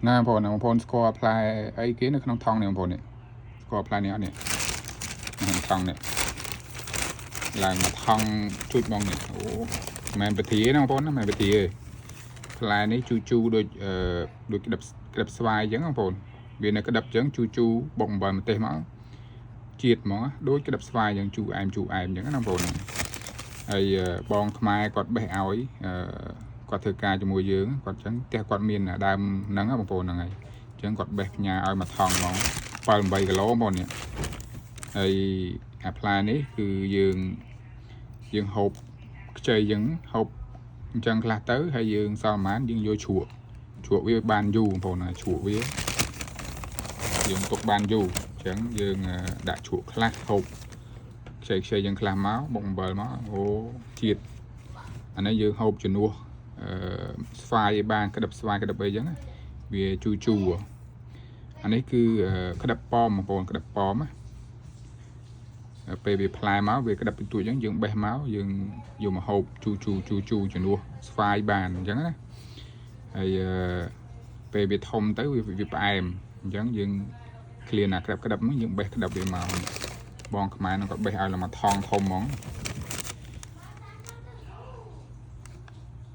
ណាបងប្អូនស្គាល់ផ្លែអីគេនៅក្នុងថងនេះបងប្អូននេះស្គាល់ផ្លែនេះអត់នេះក្នុងថងនេះឡើងមកថងជួយមកនេះអូមិនប្រធាណាបងប្អូនណាមិនប្រធាទេផ្លែនេះជូដូចដូចក្តឹបស្វាយអញ្ចឹងបងប្អូនវានៅក្តឹបអញ្ចឹងជូបុកអំបិលម្ទេសមកជាតិហ្មងដូចក្តឹបស្វាយអញ្ចឹងជូអែមអញ្ចឹងណាបងប្អូនហើយបងខ្មែរគាត់បេះឲ្យគាត់ធ្វើការជាមួយយើងគាត់អញ្ចឹងផ្ទះគាត់មានដើមហ្នឹងបងប្អូនហ្នឹងហើយអញ្ចឹងគាត់បេះផ្ញើឲ្យមកថងហ្មង7-8 គីឡូបងប្អូននេះហើយអាផ្លែនេះគឺយើងហូបខ្ចីយើងហូបអញ្ចឹងខ្លះទៅហើយយើងសល់ប្រហែលយើងយកជ្រក់វាបានយូរបងប្អូនណាជ្រក់វាយើងទុកបានយូរអញ្ចឹងយើងដាក់ជ្រក់ខ្លះហូបខ្ចីយើងខ្លះមកបុកអំបិលមកអូជាតិអានេះយើងហូបជំនួសស្វាយឲ្យបានក្តឹបស្វាយក្តឹបអីចឹងវាជូអានេះគឺក្តឹបប៉មបងប្អូនក្តឹបប៉មណាពេលវាផ្លែមកវាក្តឹបបន្ទួចចឹងយើងបេះមកយើងយកមកហូបជូជំនួសស្វាយបានអញ្ចឹងណាហើយពេលវាធំទៅវាផ្អែមអញ្ចឹងយើងឃ្លានអាក្តឹបហ្នឹងយើងបេះក្តឹបវាមកបងខ្មែរនឹងគាត់បេះឲ្យឡើងមកថងធំហ្មង